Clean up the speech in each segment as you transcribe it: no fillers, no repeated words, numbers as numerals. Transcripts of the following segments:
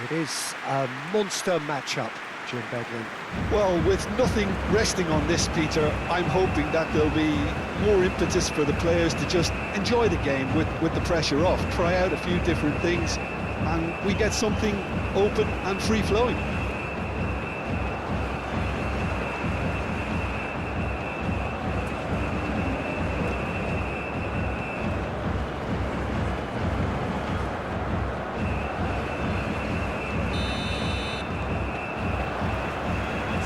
It is a monster matchup, Jim Beglin. Well, with nothing resting on this, Peter, I'm hoping that there'll be more impetus for the players to just enjoy the game with the pressure off, try out a few different things, and we get something open and free-flowing.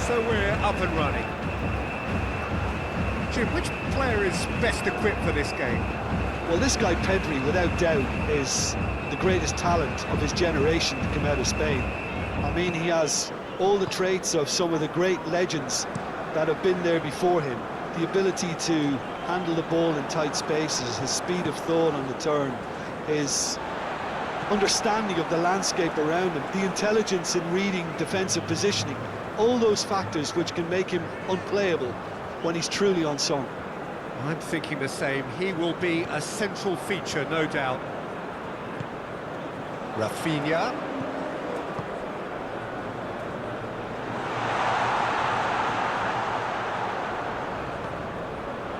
So we're up and running. Jim, which player is best equipped for this game? Well, this guy Pedri, without doubt, is the greatest talent of his generation to come out of Spain. I mean, he has all the traits of some of the great legends that have been there before him. The ability to handle the ball in tight spaces, his speed of thought on the turn, his understanding of the landscape around him, the intelligence in reading defensive positioning, all those factors which can make him unplayable when he's truly on song. I'm thinking the same. He will be a central feature, no doubt. Rafinha.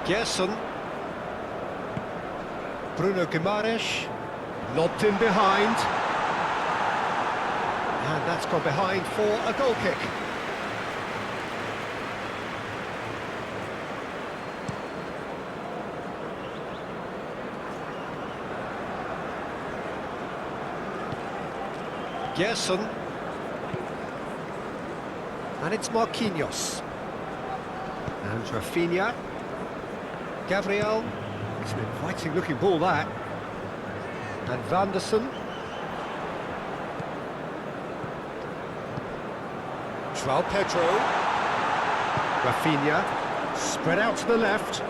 Gerson. Bruno Guimaraes. Lobbed in behind. And that's gone behind for a goal kick. Gerson. And it's Marquinhos. And Rafinha. Gabriel. It's an inviting looking ball, that. And Vanderson. João Pedro. Rafinha. Spread out to the left.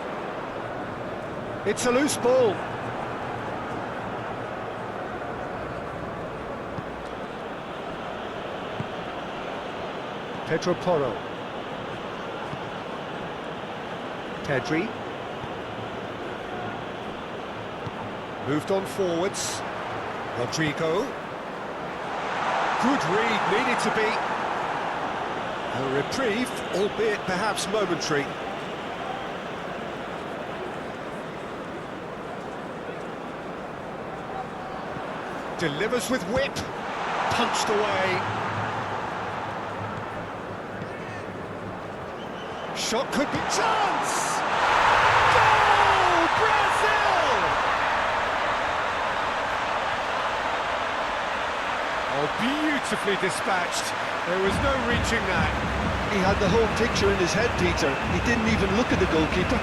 It's a loose ball. Pedro Porro. Pedri. Moved on forwards. Rodrigo. Good read, needed to be. A reprieve, albeit perhaps momentary. Delivers with whip. Punched away. Shot could be chance! Goal! Brazil! Oh, beautifully dispatched. There was no reaching that. He had the whole picture in his head, Peter. He didn't even look at the goalkeeper.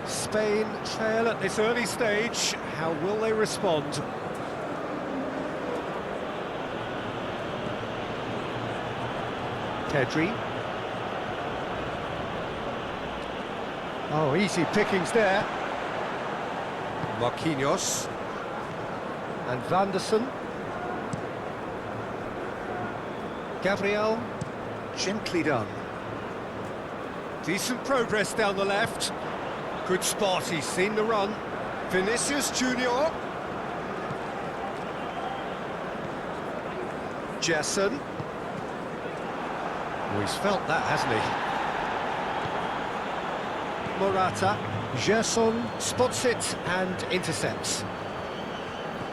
Spain trail at this early stage. How will they respond? Pedri. Oh, easy pickings there. Marquinhos. And Vanderson. Gabriel. Gently done. Decent progress down the left. Good spot, he's seen the run. Vinicius Junior. Gerson. Oh, he's felt that, hasn't he? Morata. Gerson spots it and intercepts.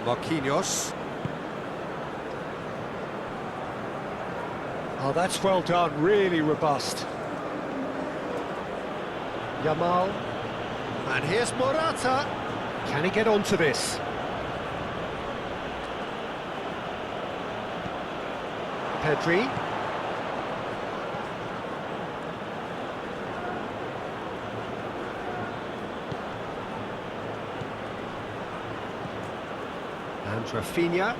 Marquinhos. Oh, that's well done, really robust. Yamal. And here's Morata. Can he get onto this? Pedri. And Rafinha.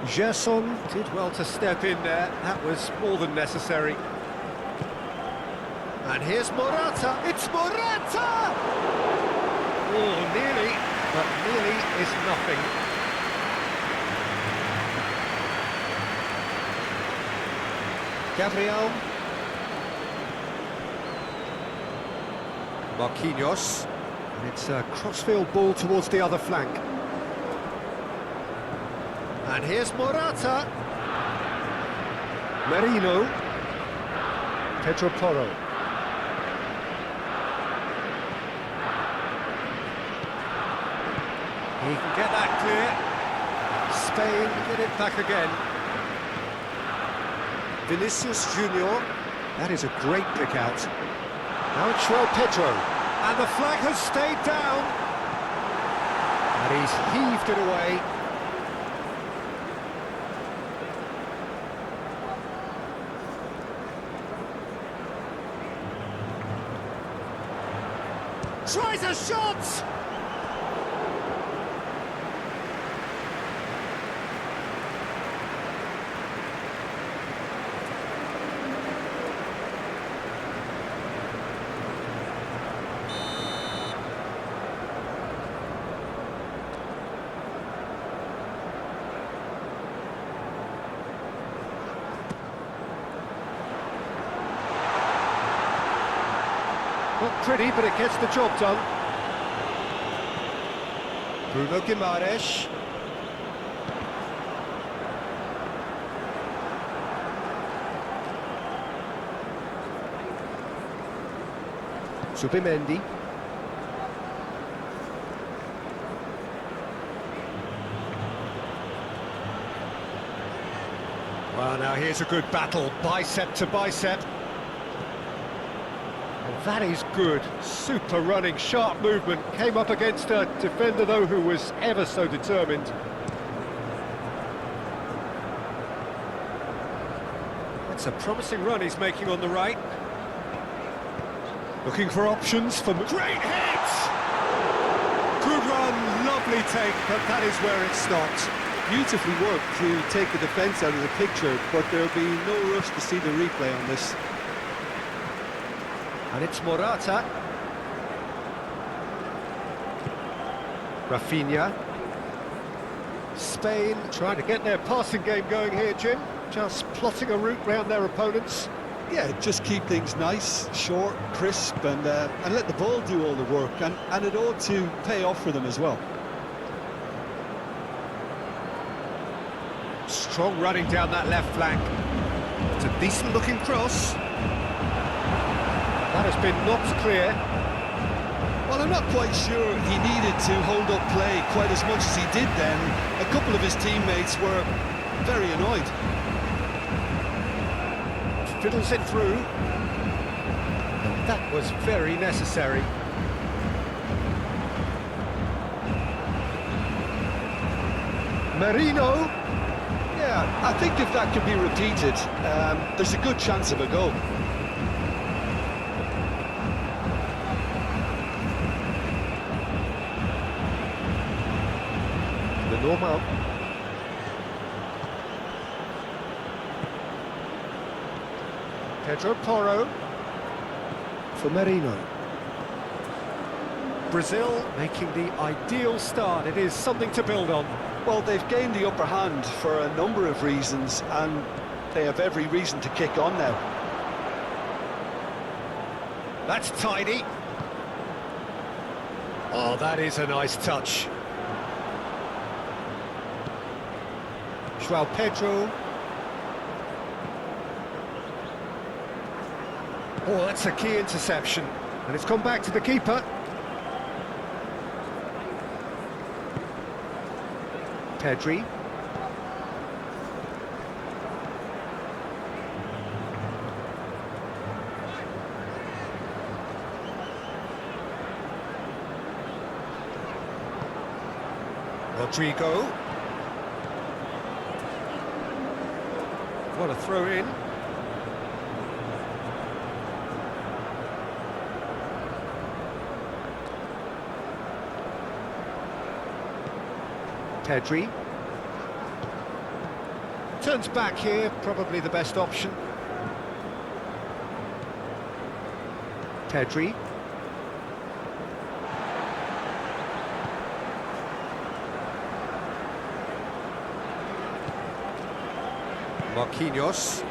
Gerson did well to step in there. That was more than necessary. And here's Morata. It's Morata! Oh, nearly, but nearly is nothing. Gabriel. Marquinhos. And it's a crossfield ball towards the other flank. And here's Morata. Merino. Pedro Porro. He can get that clear. Spain get it back again. Vinicius Junior. That is a great pick out. Now it's João Pedro. And the flag has stayed down. And he's heaved it away. Tries a shot! Not pretty, but it gets the job done. Bruno Guimaraes. Zubimendi. Well, now here's a good battle, bicep to bicep. That is good, super running, sharp movement, came up against a defender though who was ever so determined. That's a promising run he's making on the right. Looking for options for... Great hit! Good run, lovely take, but that is where it stopped. Beautifully worked to take the defence out of the picture, but there'll be no rush to see the replay on this. And it's Morata. Rafinha. Spain trying to get their passing game going here, Jim. Just plotting a route round their opponents. Yeah, just keep things nice, short, crisp, and let the ball do all the work. And it ought to pay off for them as well. Strong running down that left flank. It's a decent-looking cross. That has been knocked clear. Well, I'm not quite sure he needed to hold up play quite as much as he did then. A couple of his teammates were very annoyed. Fiddles it through. And that was very necessary. Merino. Yeah, I think if that can be repeated, there's a good chance of a goal. Normal. Pedro Porro for Merino. Brazil making the ideal start. It is something to build on. Well, they've gained the upper hand for a number of reasons, and they have every reason to kick on now. That's tidy. Oh, that is a nice touch. João Pedro. Oh, that's a key interception. And it's gone back to the keeper. Pedri. Rodrigo. What a throw in. Pedri. Turns back here, probably the best option. Pedri. Marquinhos.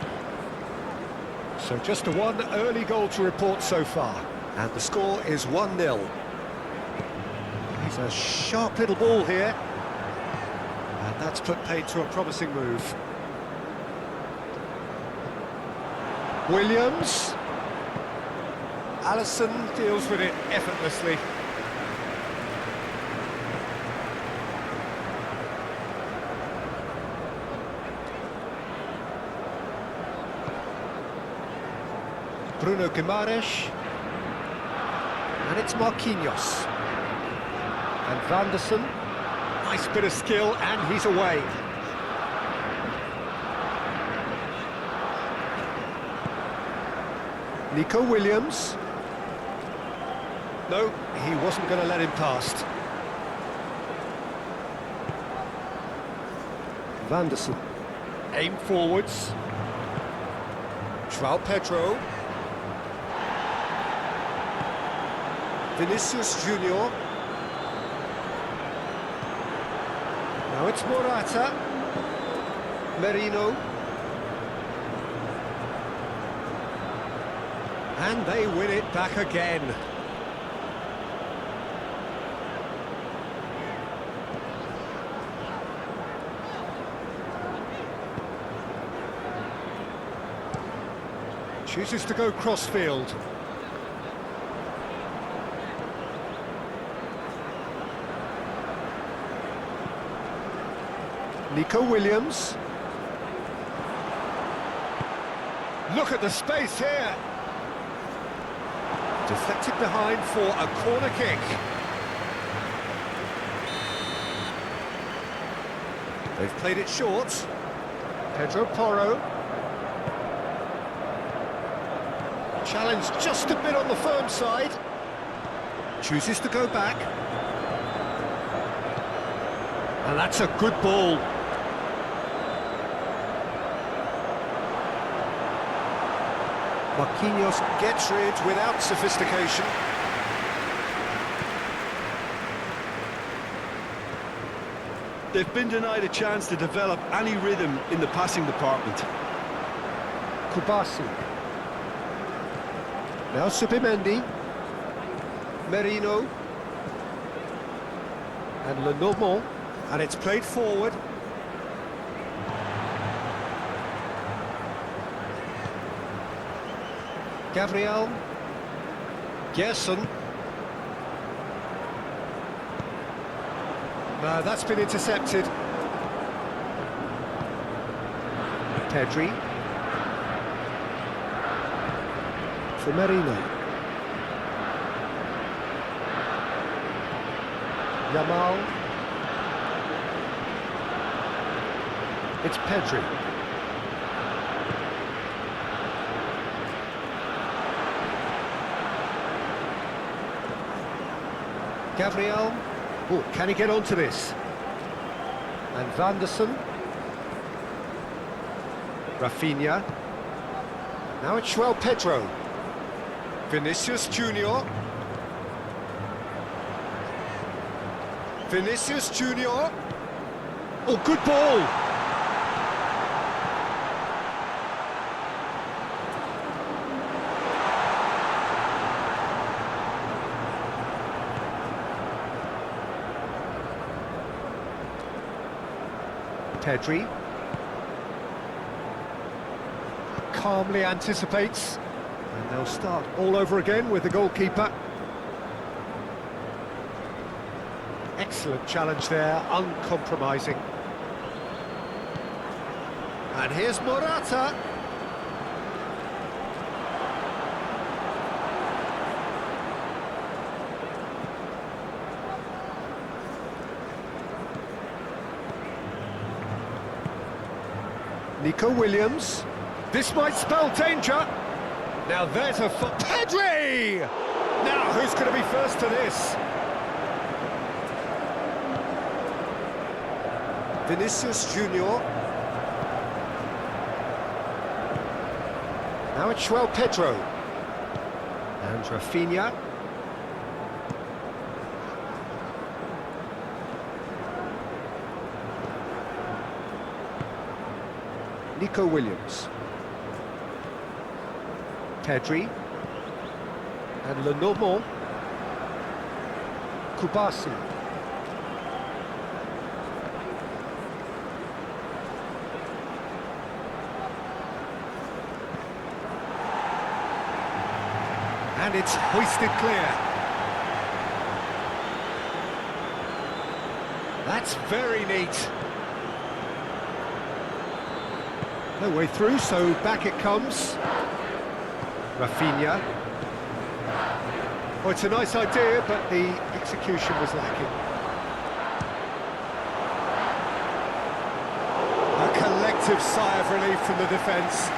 So just a one early goal to report so far. And the score is 1-0. He's a sharp little ball here. And that's put paid to a promising move. Williams. Alisson deals with it effortlessly. Bruno Guimaraes. And it's Marquinhos. And Vanderson. Nice bit of skill, and he's away. Nico Williams. No, he wasn't going to let him past. Vanderson. Aim forwards. João Pedro. Vinicius Junior. Now it's Morata. Merino. And they win it back again. Chooses to go cross-field. Nico Williams. Look at the space here. Deflected behind for a corner kick. They've played it short. Pedro Porro. Challenge just a bit on the firm side. Chooses to go back. And that's a good ball. Marquinhos gets rid without sophistication. They've been denied a chance to develop any rhythm in the passing department. Kubasi. Now Subimendi. Merino. And Lenormand. And it's played forward. Gabriel. Gerson. No, that's been intercepted. Pedri. For Merino. Yamal. It's Pedri. Gabriel. Oh, can he get onto this? And Vanderson. Rafinha. Now it's João Pedro. Vinicius Junior. Vinicius Junior. Oh, good ball. Pedri calmly anticipates, and they'll start all over again with the goalkeeper. Excellent challenge there, uncompromising. And here's Morata. Nico Williams. This might spell danger. Now there's a Pedri! Now who's going to be first to this? Vinicius Junior. Now it's João Pedro. And Rafinha. Nico Williams. Pedri. And Lenormand. Kubasi. And it's hoisted clear. That's very neat. No way through, so back it comes. Rafinha. Oh, it's a nice idea, but the execution was lacking. A collective sigh of relief from the defence.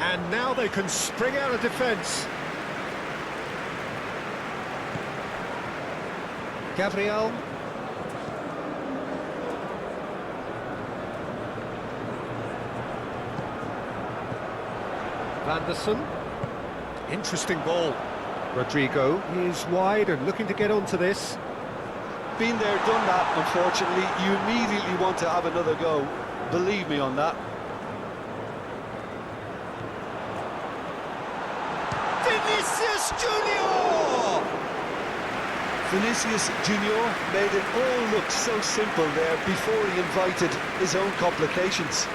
And now they can spring out of defence. Gabriel. Vanderson. Interesting ball. Rodrigo is wide and looking to get onto this. Been there, done that, unfortunately. You immediately want to have another go. Believe me on that. Vinicius Junior! Vinicius Junior made it all look so simple there before he invited his own complications.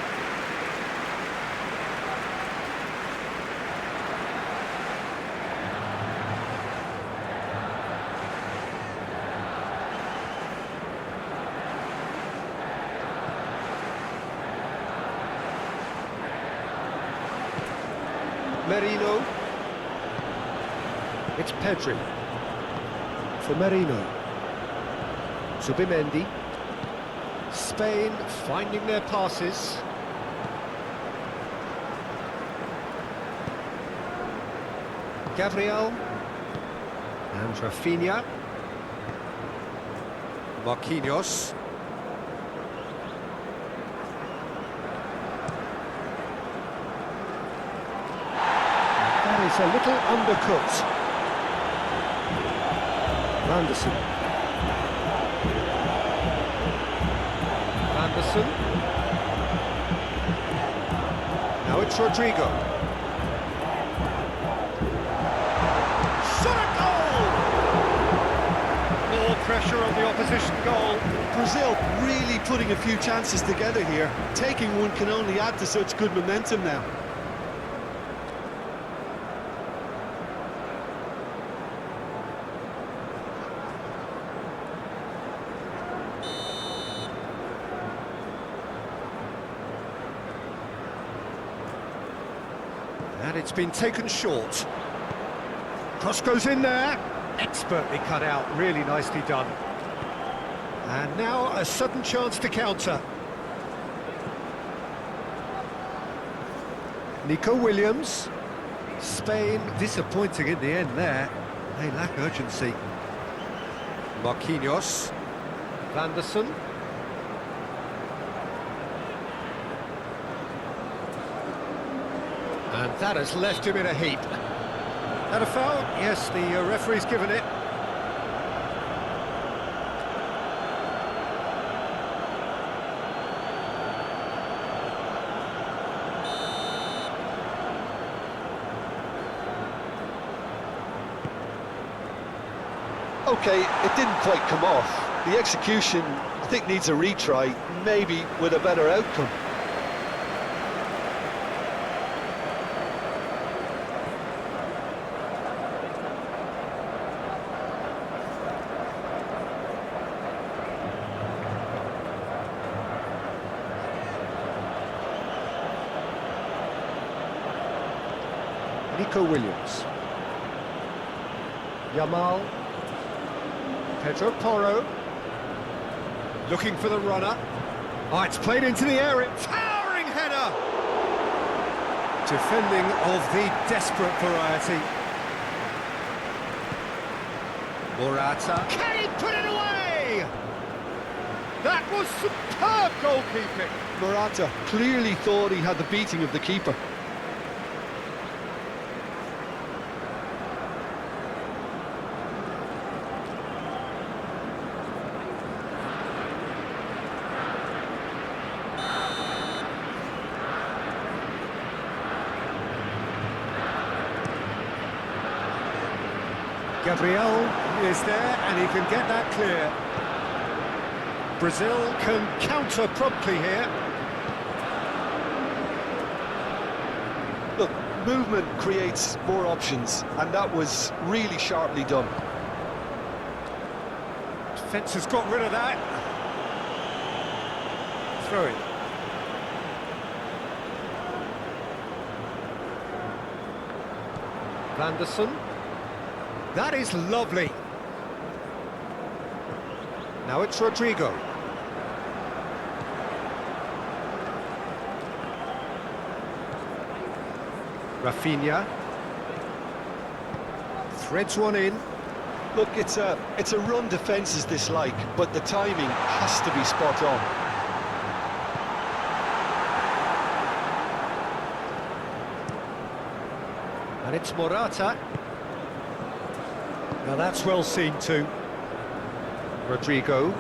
Merino. It's Pedri. For Merino. Zubimendi. Spain finding their passes. Gabriel. And Rafinha. Marquinhos. That is a little undercooked. Vanderson. Now it's Rodrigo. Shot a goal! More pressure on the opposition goal. Brazil really putting a few chances together here. Taking one can only add to such good momentum now. And it's been taken short. Cross goes in there. Expertly cut out, really nicely done. And now a sudden chance to counter. Nico Williams. Spain disappointing in the end there. They lack urgency. Marquinhos. Vanderson. And that has left him in a heap. That a foul? Yes, the referee's given it. Okay, it didn't quite come off. The execution, I think, needs a retry, maybe with a better outcome. Nico Williams. Yamal. Pedro Porro. Looking for the runner. Oh, it's played into the area. Towering header! Defending of the desperate variety. Morata. Can he put it away? That was superb goalkeeping. Morata clearly thought he had the beating of the keeper. Gabriel is there and he can get that clear. Brazil can counter promptly here. Look, movement creates more options, and that was really sharply done. Defence has got rid of that. Throw it. Vanderson. That is lovely. Now it's Rodrigo. Rafinha. Threads one in. Look, it's a run defences dislike, but the timing has to be spot on. And it's Morata. Now that's well seen too. Rodrigo.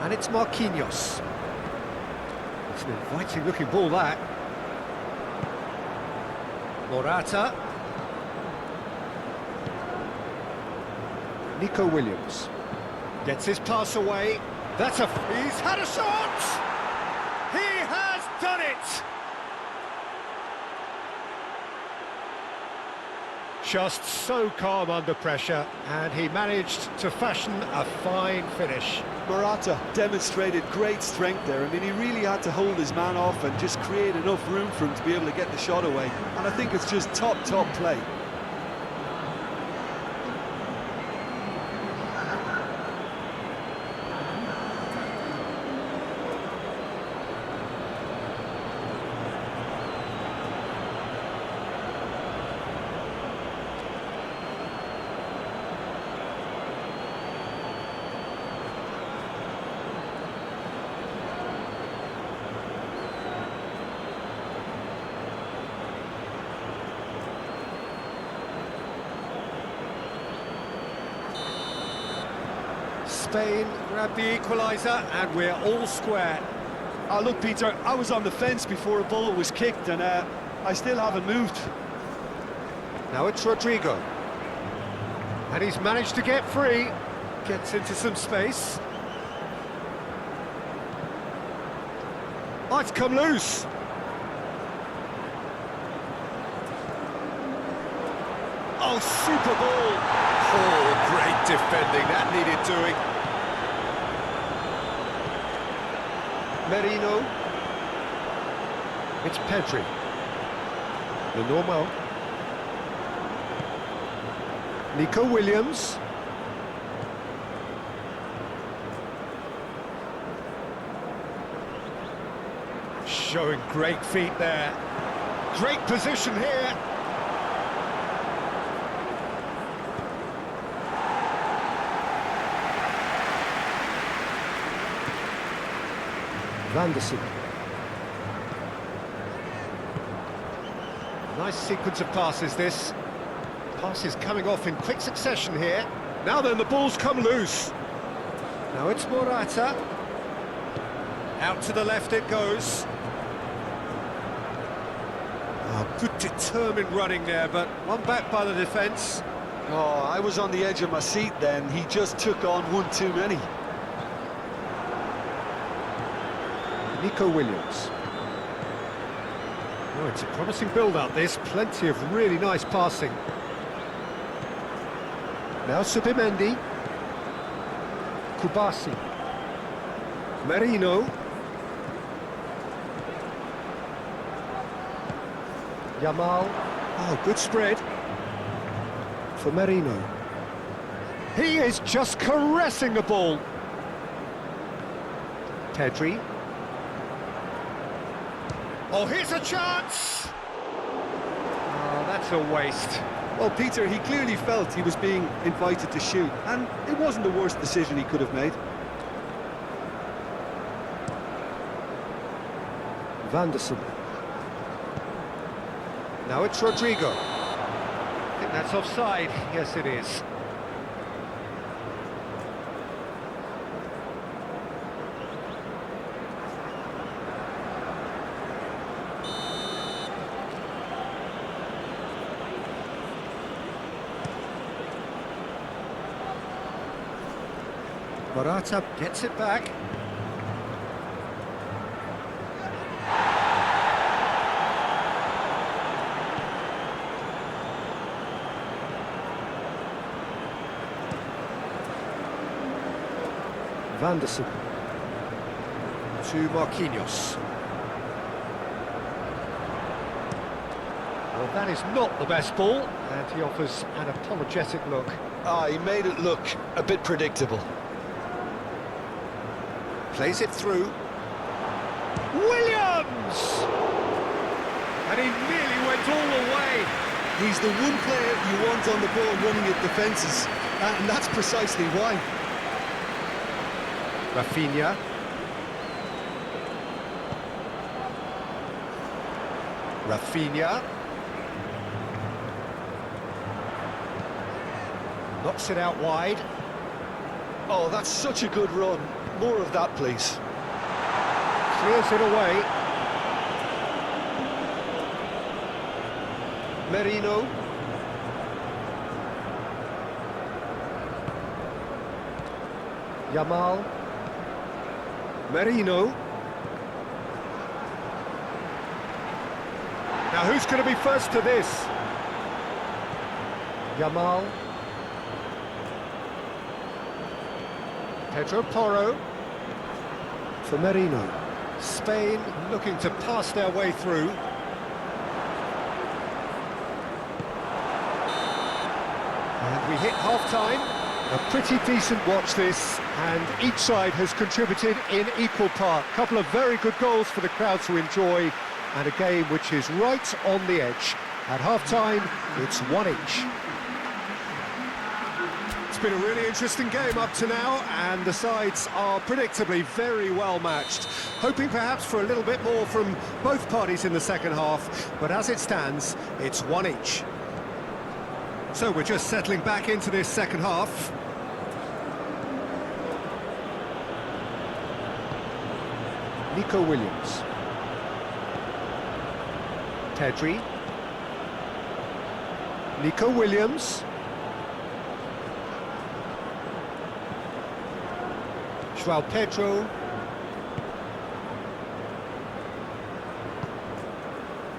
And it's Marquinhos. It's an inviting looking ball, that. Morata. Nico Williams. Gets his pass away. That's a... He's had a shot! He has done it! Just so calm under pressure, and he managed to fashion a fine finish. Morata demonstrated great strength there. I mean, he really had to hold his man off and just create enough room for him to be able to get the shot away. And I think it's just top play. Spain grabbed the equaliser and we're all square. Oh, look, Peter, I was on the fence before a ball was kicked, and I still haven't moved. Now it's Rodrigo. And he's managed to get free. Gets into some space. Oh, it's come loose. Oh, super ball. Oh, great defending. That needed doing. Merino. It's Pedri. The normal. Nico Williams. Showing great feet there. Great position here. Vanderson. Nice sequence of passes, this. Passes coming off in quick succession here. Now then, the ball's come loose. Now it's Morata. Out to the left it goes. Oh, good determined running there, but one back by the defence. Oh, I was on the edge of my seat then. He just took on one too many. Nico Williams. Oh, it's a promising build-up, this. Plenty of really nice passing. Now Subimendi. Kubasi. Merino. Yamal. Oh, good spread. For Merino. He is just caressing the ball. Pedri. Oh, here's a chance! Oh, that's a waste. Well, Peter, he clearly felt he was being invited to shoot, and it wasn't the worst decision he could have made. Vanderson. Now it's Rodrigo. I think that's offside. Yes, it is. Morata gets it back. Vanderson to Marquinhos. Well, that is not the best ball, and he offers an apologetic look. He made it look a bit predictable. Plays it through. Williams! And he nearly went all the way. He's the one player you want on the ball running at defences, and that's precisely why. Rafinha. Rafinha. Knocks it out wide. Oh, that's such a good run. More of that, please. Clears it away. Merino. Yamal. Merino. Now who's going to be first to this? Yamal. Pedro Porro. For Merino. Spain looking to pass their way through. And we hit half-time. A pretty decent watch this, and each side has contributed in equal part. A couple of very good goals for the crowd to enjoy, and a game which is right on the edge. At half-time, it's one each. It's been a really interesting game up to now, and the sides are predictably very well matched. Hoping perhaps for a little bit more from both parties in the second half, but as it stands, it's one each. So we're just settling back into this second half. Nico Williams. Pedri. Nico Williams. João Pedro.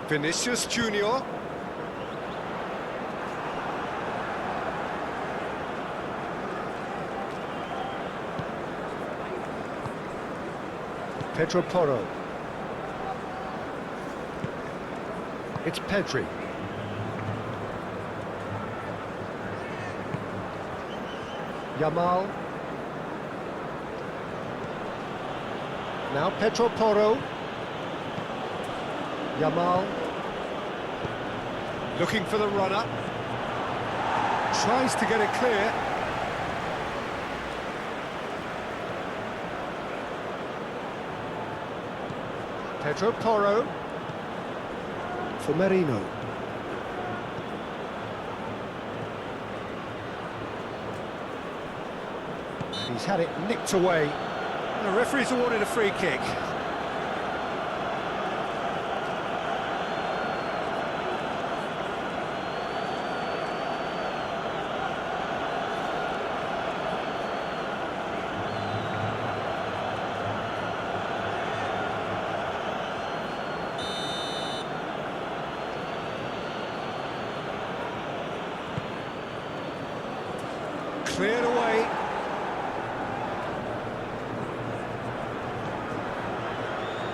Vinicius Junior. Pedro Porro. It's Pedri. Yamal. Now Pedro Porro. Yamal. Looking for the runner. Tries to get it clear. Pedro Porro. For Merino. And he's had it nicked away. The referee's awarded a free kick. Cleared away.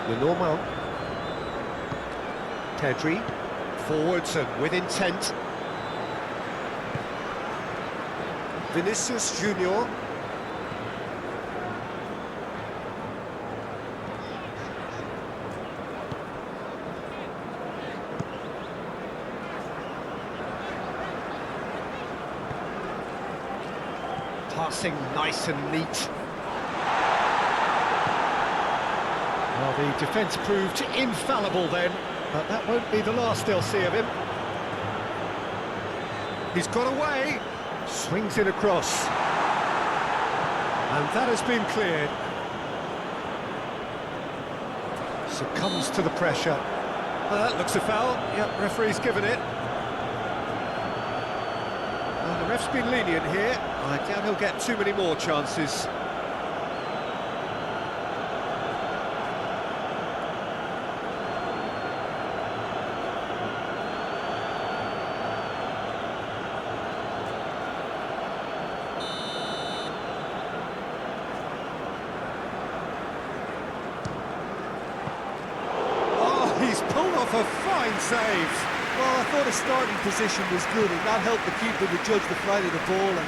The normal. Pedri Forwards and with intent. Vinicius Junior. Passing nice and neat. Well, the defence proved infallible then, but that won't be the last they'll see of him. He's got away, swings it across, and that has been cleared. Succumbs to the pressure. Well, that looks a foul. Yep, referee's given it. Well, the ref's been lenient here. I doubt he'll get too many more chances. He's pulled off a fine save. Well, I thought his starting position was good, and that helped the keeper to judge the flight of the ball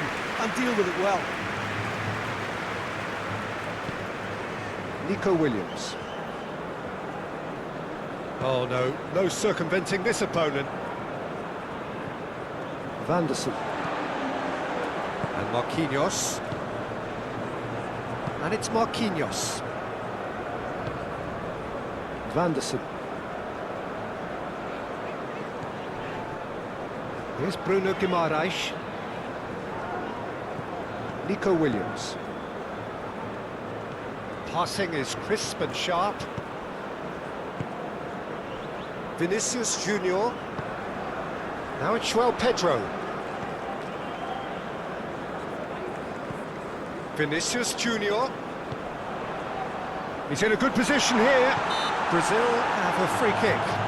and deal with it well. Nico Williams. Oh no, no circumventing this opponent. Vanderson. And Marquinhos. And it's Marquinhos. Vanderson. Here's Bruno Guimaraes. Nico Williams. Passing is crisp and sharp. Vinicius Junior. Now it's João Pedro. Vinicius Junior. He's in a good position here. Brazil have a free kick.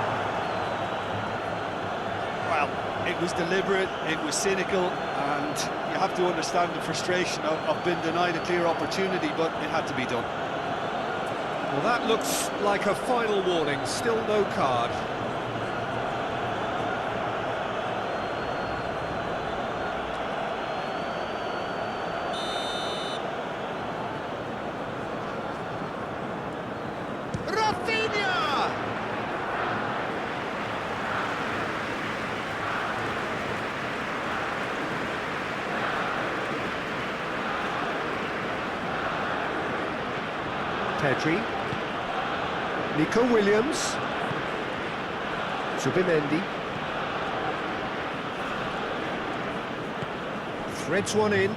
It was deliberate, it was cynical, and you have to understand the frustration of being denied a clear opportunity, but it had to be done. Well, that looks like a final warning, still no card. Pedri, Nico Williams, Zubimendi, threads one in.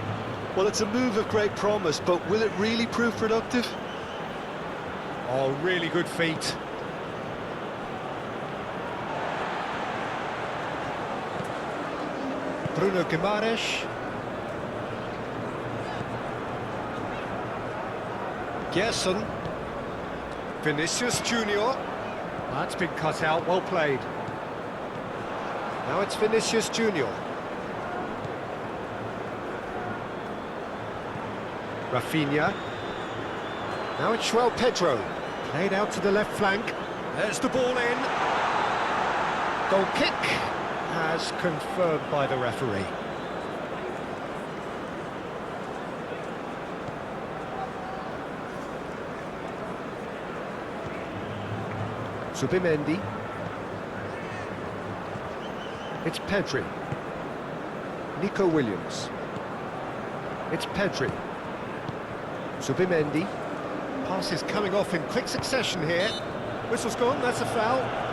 Well, it's a move of great promise, but will it really prove productive? Oh, really good feet. Bruno Guimaraes. Gerson. Vinicius Junior. That's been cut out, well played. Now it's Vinicius Junior. Rafinha. Now it's João Pedro. Played out to the left flank. There's the ball in. Goal kick as confirmed by the referee. Zubimendi. It's Pedri. Nico Williams. It's Pedri. Zubimendi. Pass is coming off in quick succession here. Whistle's gone, that's a foul.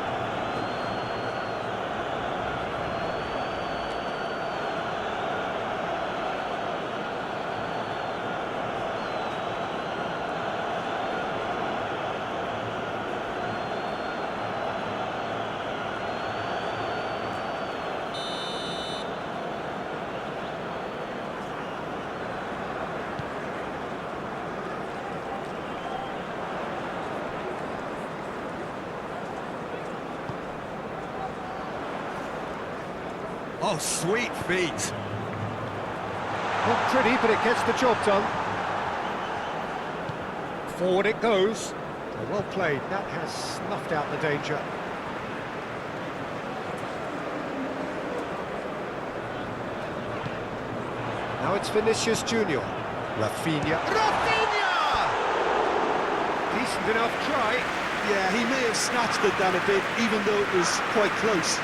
Oh, sweet feet. Not pretty, but it gets the job done. Forward it goes. Oh, well played. That has snuffed out the danger. Now it's Vinicius Junior. Rafinha. Rafinha! Decent enough try. Yeah, he may have snatched it down a bit, even though it was quite close.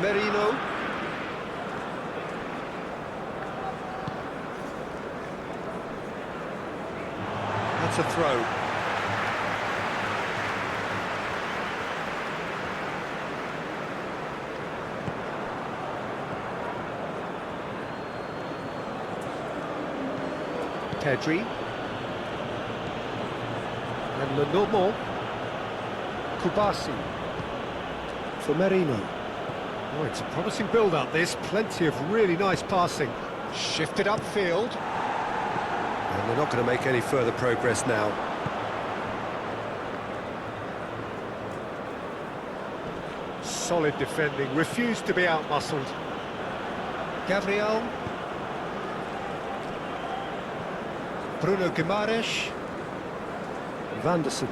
Merino. That's a throw. Pedri. And Lenormand. Kubasi. For Merino. Oh, it's a promising build-up, this. Plenty of really nice passing. Shifted upfield. And they're not going to make any further progress now. Solid defending, refused to be outmuscled. Gabriel. Bruno Guimaraes. Vanderson.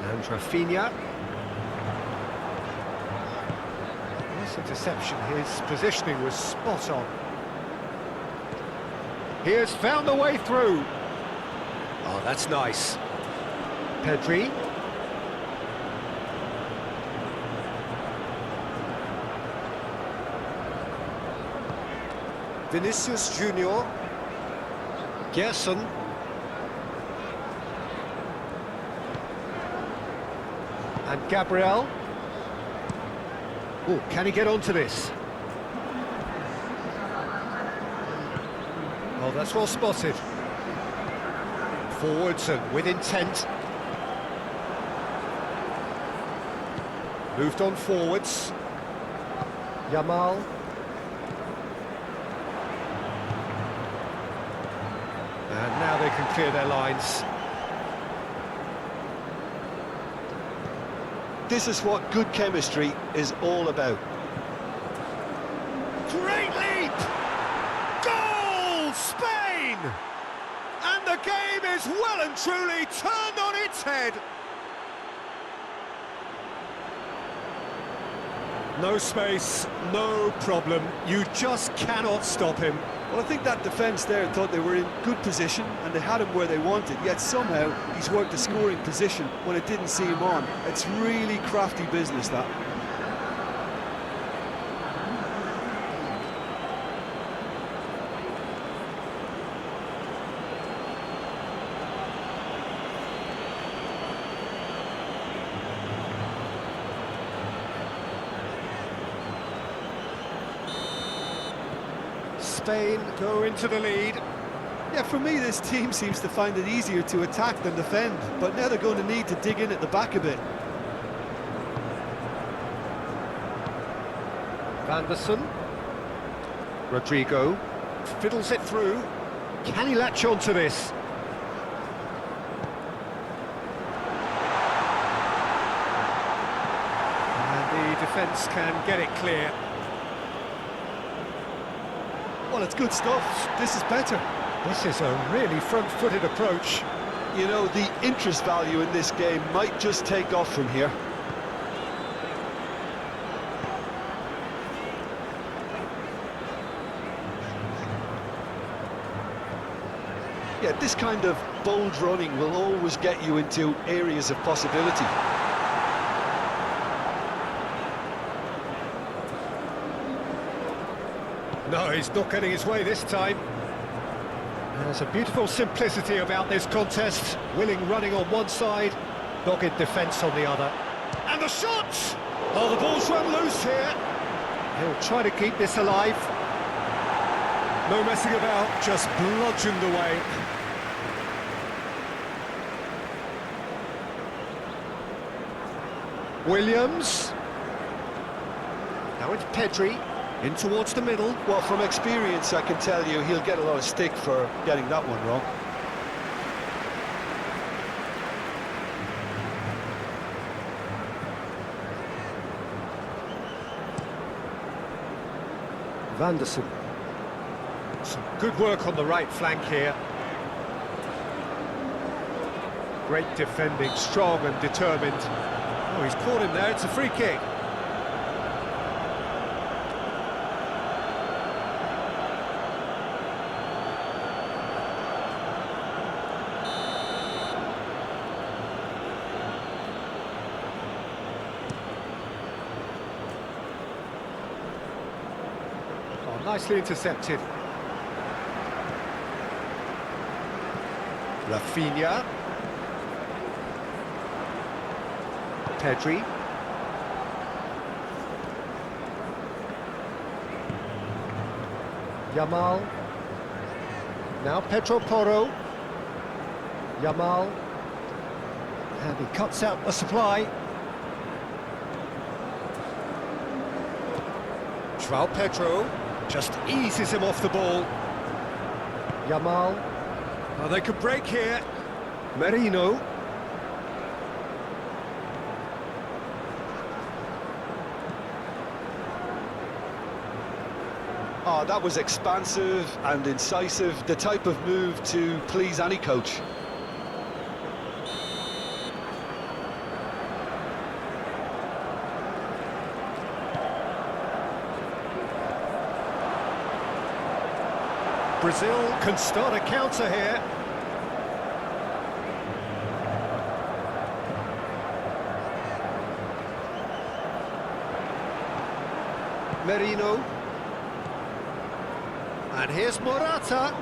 And Rafinha. Nice interception, his positioning was spot on. He has found the way through. Oh, that's nice. Pedri. Vinicius Junior. Gerson. And Gabriel. Oh, can he get onto this? Oh, that's well spotted. Forwards and with intent. Moved on forwards. Yamal. And now they can clear their lines. This is what good chemistry is all about. Great leap! Goal! Spain! And the game is well and truly turned on its head. No space, no problem. You just cannot stop him. Well, I think that defence there thought they were in good position and they had him where they wanted, yet somehow he's worked a scoring position when it didn't see him on. It's really crafty business, that. Spain go into the lead. Yeah, for me, this team seems to find it easier to attack than defend, but now they're going to need to dig in at the back a bit. Vanderson. Rodrigo. Fiddles it through. Can he latch on to this? And the defence can get it clear. Well, it's good stuff. This is better. This is a really front-footed approach. You know, the interest value in this game might just take off from here. Yeah, this kind of bold running will always get you into areas of possibility. No, he's not getting his way this time. There's a beautiful simplicity about this contest. Willing running on one side, dogged defence on the other. And the shot! Oh, the ball's run loose here. He'll try to keep this alive. No messing about, just bludgeoned away. Williams. Now it's Pedri. In towards the middle. Well, from experience, I can tell you he'll get a lot of stick for getting that one wrong. Vanderson. Some good work on the right flank here. Great defending, strong and determined. Oh, he's caught him there, it's a free kick. Oh, nicely intercepted. Rafinha. Pedri. Yamal. Now Pedro Porro. Yamal. And he cuts out the supply. João Pedro just eases him off the ball. Yamal. Oh, they could break here. Merino. Oh, that was expansive and incisive, the type of move to please any coach. Brazil can start a counter here. Merino. And here's Morata.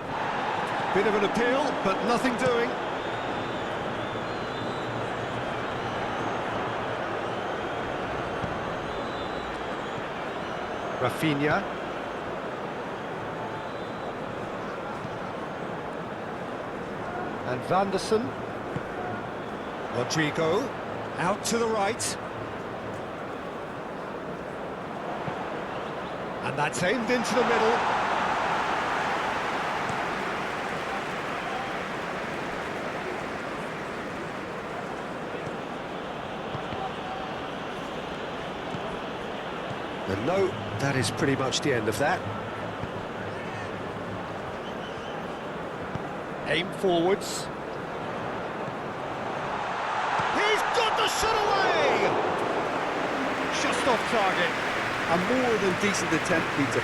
Bit of an appeal, but nothing doing. Rafinha. And Vanderson. Rodrigo. Out to the right. And that's aimed into the middle. And no, that is pretty much the end of that. Aim forwards. He's got the shot away! Just off target. A more than decent attempt, Peter.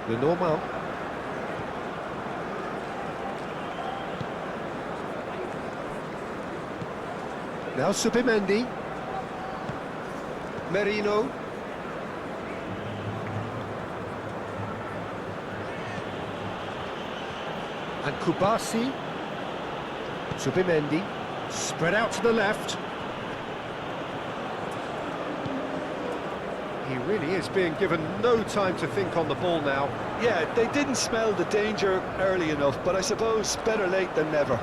The normal. Now Subimendi. Merino. And Kubasi. Subimendi. Spread out to the left. He really is being given no time to think on the ball now. Yeah, they didn't smell the danger early enough, but I suppose better late than never.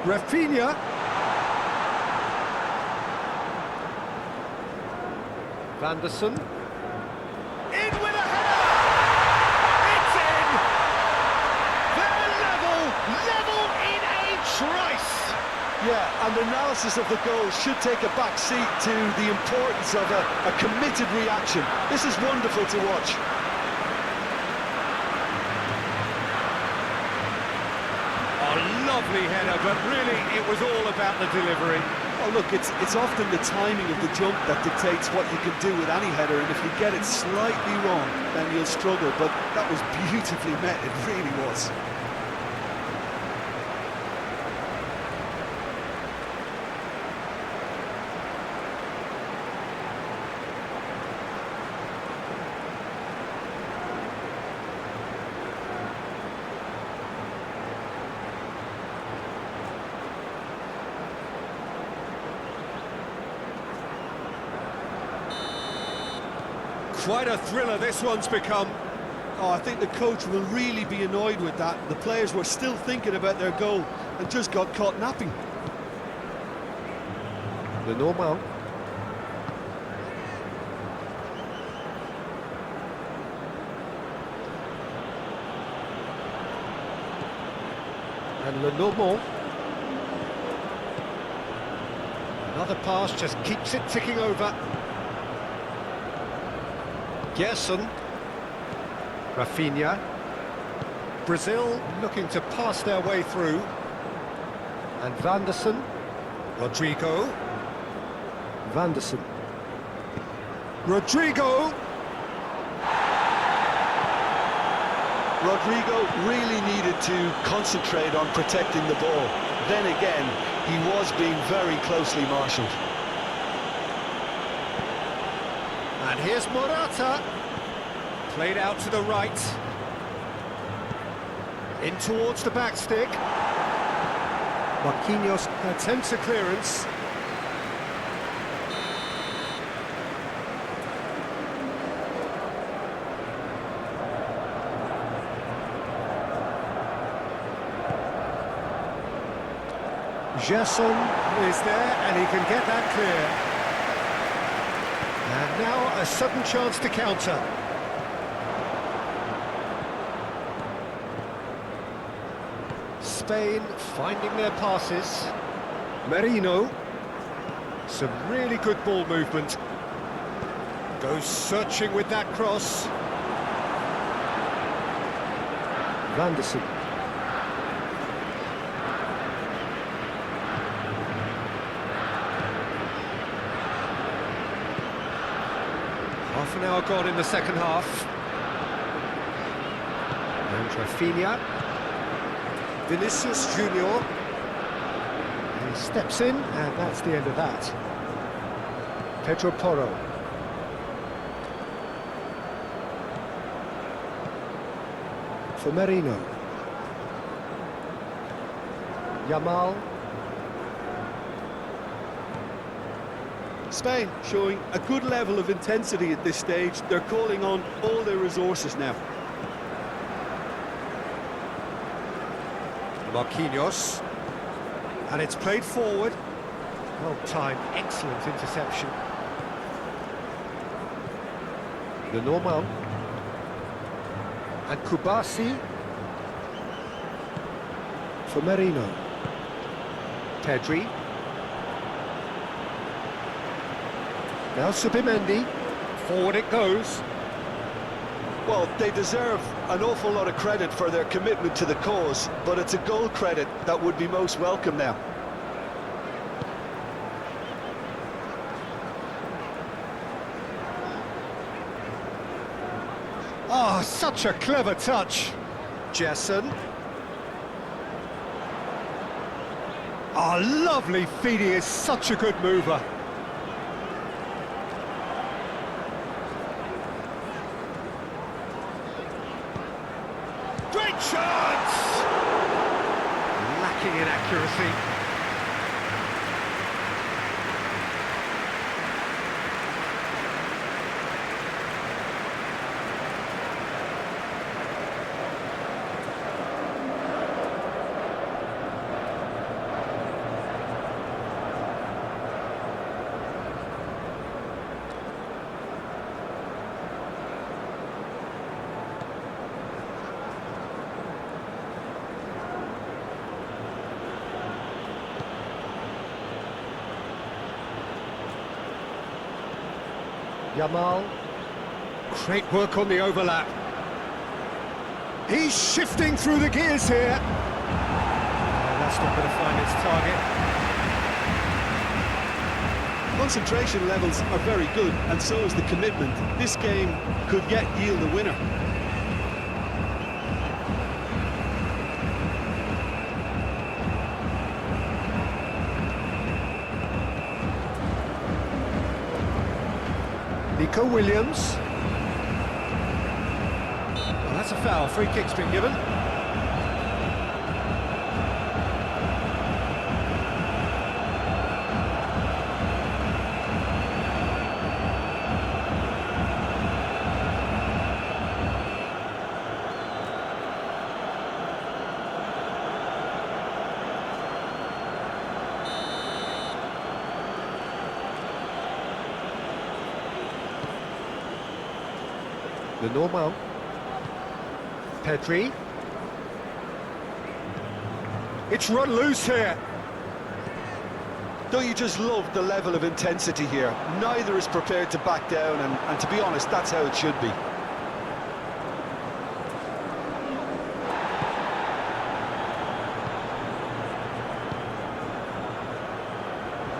Rafinha. Vanderson. In with a header! It's in! They're level in a trice! Yeah, and analysis of the goal should take a back seat to the importance of a committed reaction. This is wonderful to watch. A lovely header, but really it was all about the delivery. Oh, look, it's often the timing of the jump that dictates what you can do with any header, and if you get it slightly wrong, then you'll struggle. But that was beautifully met, it really was. Quite a thriller this one's become. Oh, I think the coach will really be annoyed with that. The players were still thinking about their goal and just got caught napping. Le Normand. And Le Normand. Another pass just keeps it ticking over. Gerson. Rafinha. Brazil looking to pass their way through. And Vanderson. Rodrigo. Vanderson. Rodrigo. Rodrigo really needed to concentrate on protecting the ball. Then again, he was being very closely marshalled. And here's Morata. Played out to the right. In towards the back stick. Marquinhos attempts a clearance. Gerson is there and he can get that clear. And now a sudden chance to counter. Spain finding their passes. Merino. Some really good ball movement. Goes searching with that cross. Vanderson. Half an hour gone in the second half. And Rafinha. Vinicius Junior. He steps in, and that's the end of that. Pedro Porro. For Merino. Yamal. Spain showing a good level of intensity at this stage. They're calling on all their resources now. Marquinhos. And it's played forward. Well timed, excellent interception. Le Normand. And Kubasi. For Merino. Pedri. Now Subimendi. Forward it goes. Well, they deserve an awful lot of credit for their commitment to the cause, but it's a goal credit that would be most welcome now. Oh, such a clever touch. Gerson. Oh, lovely feet, he is such a good mover. Great chance! Lacking in accuracy. Yamal. Great work on the overlap. He's shifting through the gears here. Oh, that's not going to find its target. Concentration levels are very good, and so is the commitment. This game could yet yield a winner. Nico Williams. Well, that's a foul. Free kick's been given. The Normal. Pedri. It's run loose here. Don't you just love the level of intensity here? Neither is prepared to back down, and to be honest, that's how it should be.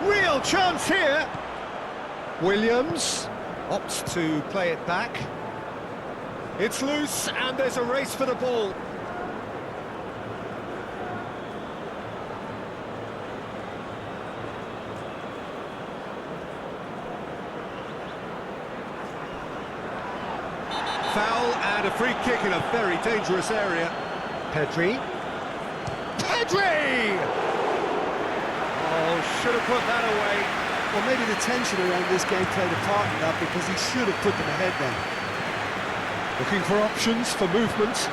Real chance here. Williams opts to play it back. It's loose, and there's a race for the ball. Foul and a free kick in a very dangerous area. Pedri. Pedri! Oh, should have put that away. Well, maybe the tension around this game played a part in that, because he should have put them ahead then. Looking for options for movement.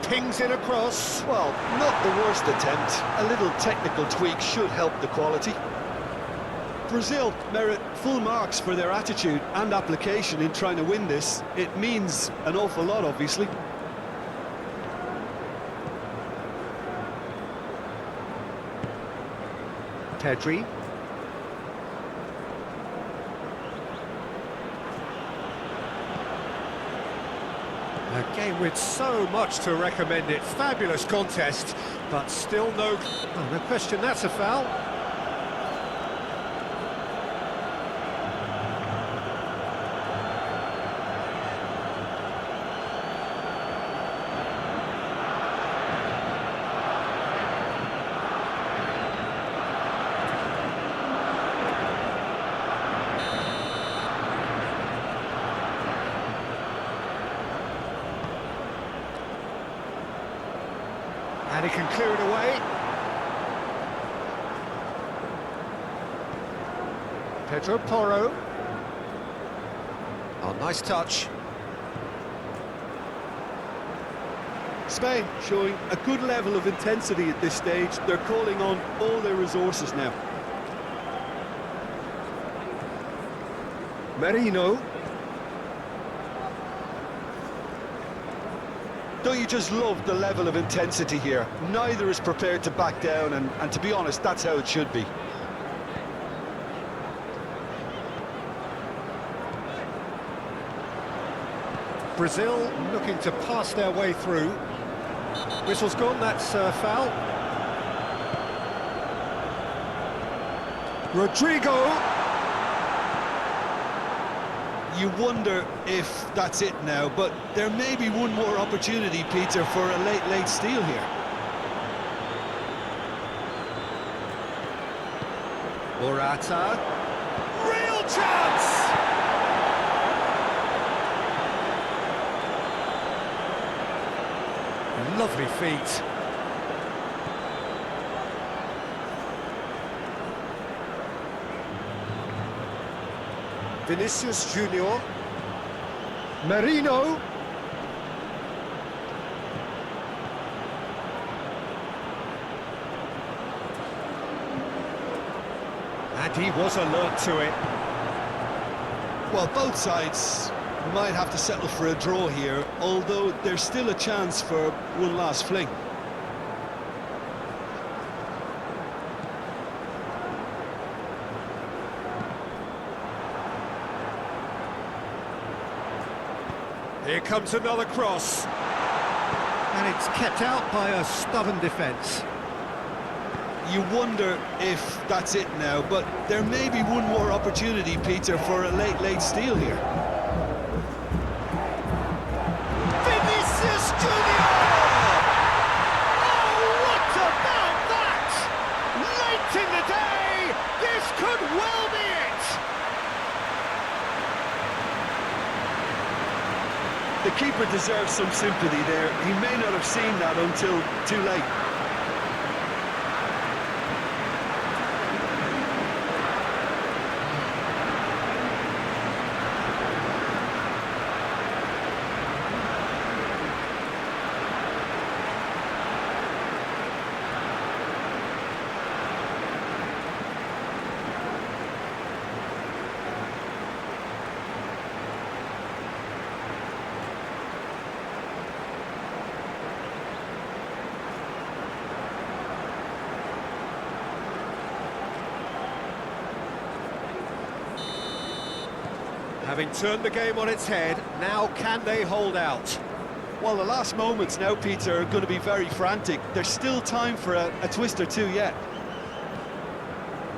Pings it across. Well, not the worst attempt. A little technical tweak should help the quality. Brazil merit full marks for their attitude and application in trying to win this. It means an awful lot, obviously. Pedri. A game with so much to recommend it. Fabulous contest, but still no question that's a foul. And he can clear it away. Pedro Porro. Oh, nice touch. Spain showing a good level of intensity at this stage. They're calling on all their resources now. Merino. Don't you just love the level of intensity here? Neither is prepared to back down, and to be honest, that's how it should be. Brazil looking to pass their way through. Whistle's gone, that's foul. Rodrigo. You wonder if that's it now, but there may be one more opportunity, Peter, for a late steal here. Morata. Real chance! Lovely feet. Vinicius Junior. Merino. And he was alert to it. Well, both sides might have to settle for a draw here, although there's still a chance for one last fling. Here comes another cross. And it's kept out by a stubborn defence. You wonder if that's it now, but there may be one more opportunity, Peter, for a late steal here. Vinicius Junior! Oh, what about that? Late in the day, this could well be it. The keeper deserves some sympathy there. He may not have seen that until too late. Having turned the game on its head, now can they hold out? Well, the last moments now, Peter, are going to be very frantic. There's still time for a twist or two yet.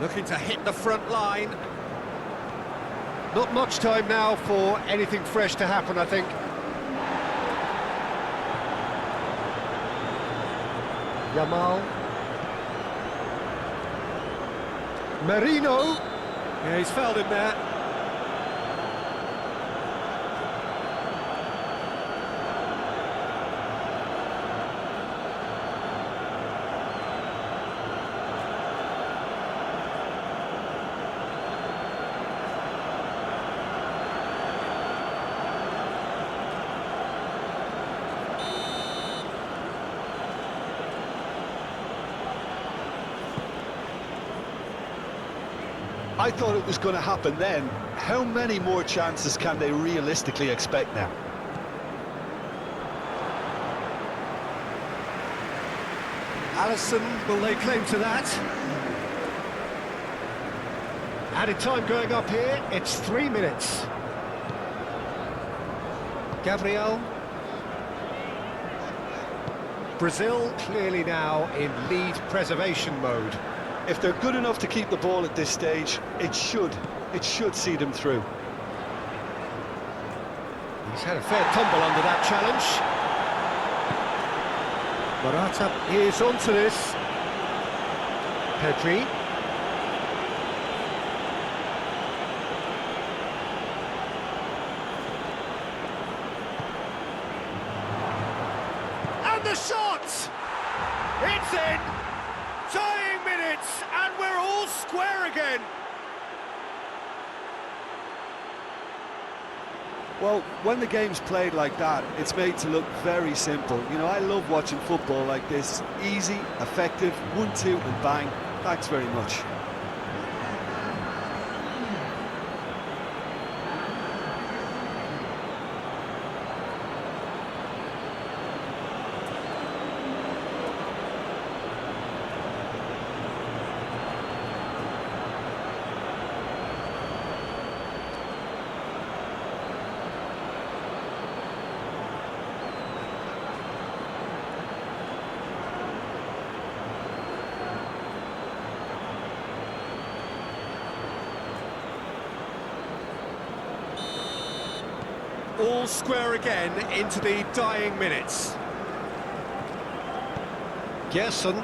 Looking to hit the front line. Not much time now for anything fresh to happen, I think. Yamal. Merino. Yeah, he's fouled him there. I thought it was going to happen then. How many more chances can they realistically expect now? Alisson, will they claim to that? Added time going up here, it's 3 minutes. Gabriel. Brazil clearly now in lead preservation mode. If they're good enough to keep the ball at this stage, it should see them through. He's had a fair tumble under that challenge. Morata is onto this. Pedri. And the shot! It's in! Tying minutes, and we're all square again. Well, when the game's played like that, it's made to look very simple. You know, I love watching football like this. Easy, effective, 1-2 and bang. Thanks very much. All square again into the dying minutes. Gerson.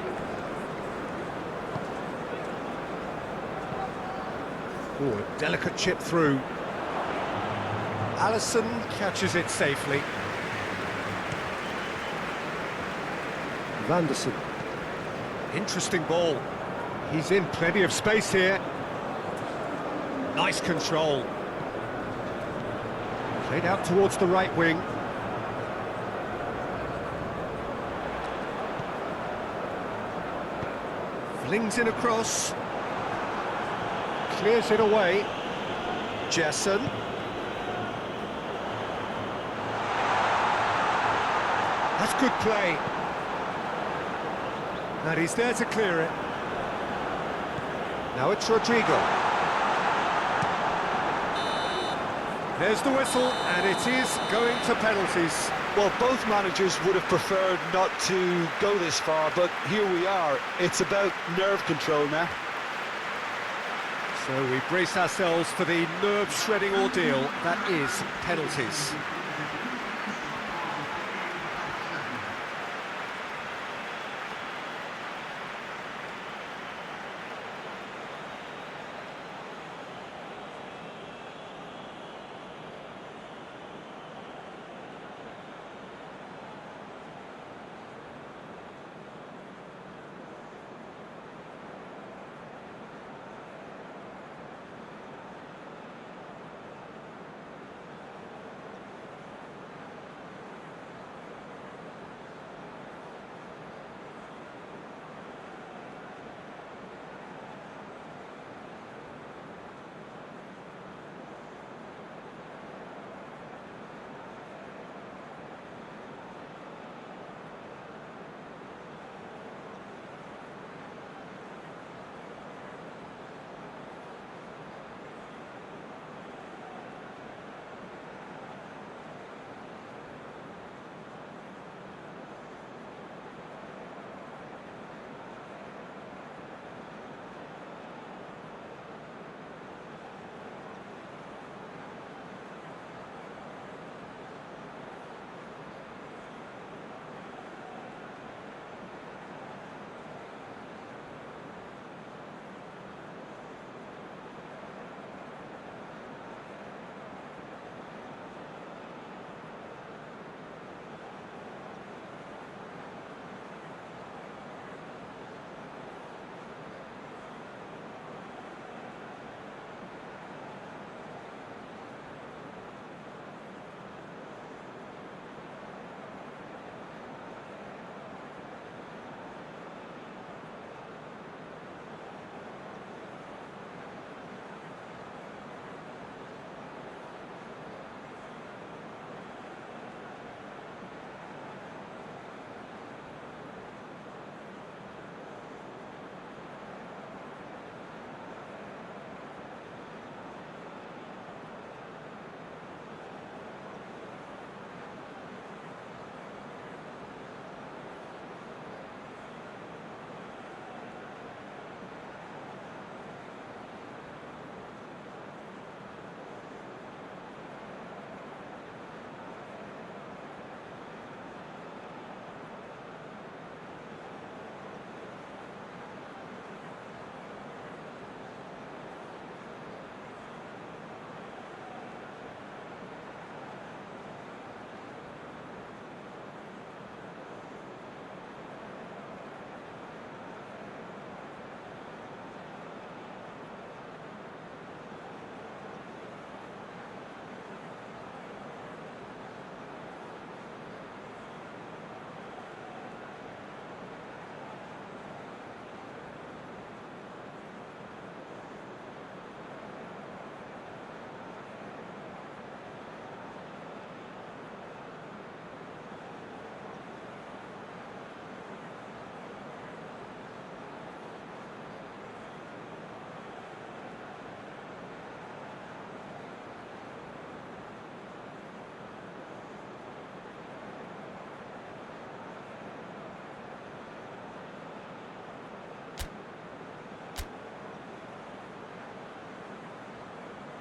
Oh, a delicate chip through. Alisson catches it safely. Vanderson. Interesting ball. He's in plenty of space here. Nice control. Played out towards the right wing. Flings it across. Clears it away. Gerson. That's good play. And he's there to clear it. Now it's Rodrigo. There's the whistle, and it is going to penalties. Well, both managers would have preferred not to go this far, but here we are. It's about nerve control now. So we brace ourselves for the nerve-shredding ordeal that is penalties.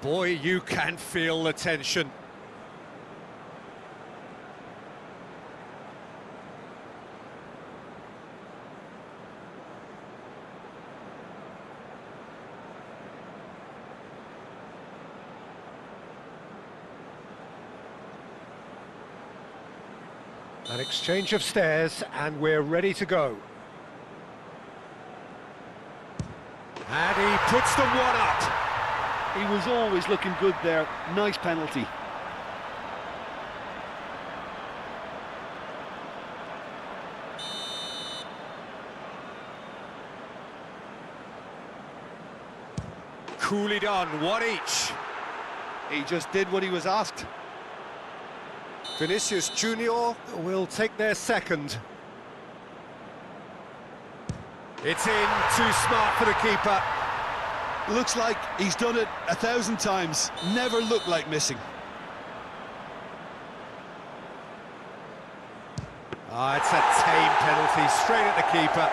Boy, you can feel the tension. An exchange of stares, and we're ready to go. And he puts them one up. He was always looking good there. Nice penalty. Coolly done, one each. He just did what he was asked. Vinicius Junior will take their second. It's in, too smart for the keeper. Looks like he's done it 1,000 times. Never looked like missing. It's a tame penalty, straight at the keeper.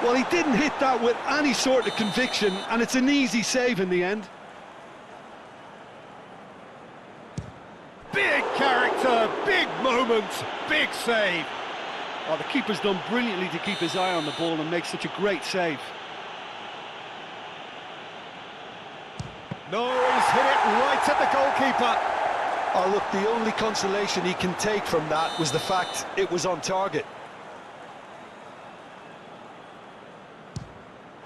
Well, he didn't hit that with any sort of conviction, and it's an easy save in the end. Big character, big moment, big save. Oh, the keeper's done brilliantly to keep his eye on the ball and make such a great save. No, he's hit it right at the goalkeeper. Oh, look, the only consolation he can take from that was the fact it was on target.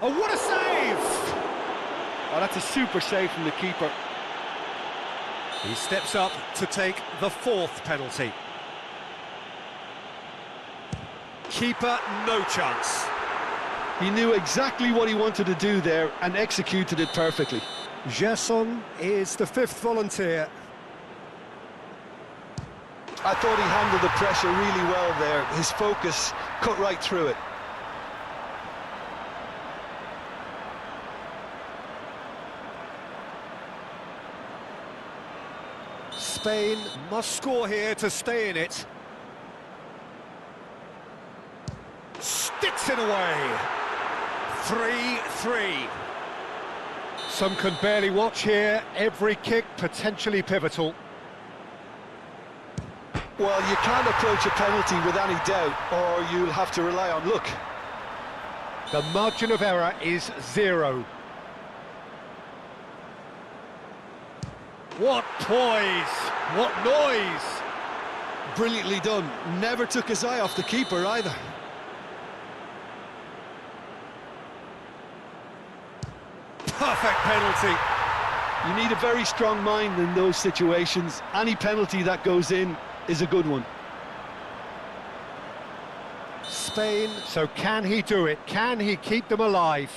Oh, what a save! Oh, that's a super save from the keeper. He steps up to take the fourth penalty. Keeper, no chance. He knew exactly what he wanted to do there and executed it perfectly. Gerson is the fifth volunteer. I thought he handled the pressure really well there. His focus cut right through it. Spain must score here to stay in it. Sticks it away. 3-3. Some can barely watch here. Every kick potentially pivotal. Well, you can't approach a penalty with any doubt, or you'll have to rely on luck. The margin of error is 0. What poise! What noise! Brilliantly done. Never took his eye off the keeper either. Perfect penalty. You need a very strong mind in those situations. Any penalty that goes in is a good one. Spain, so can he do it? Can he keep them alive?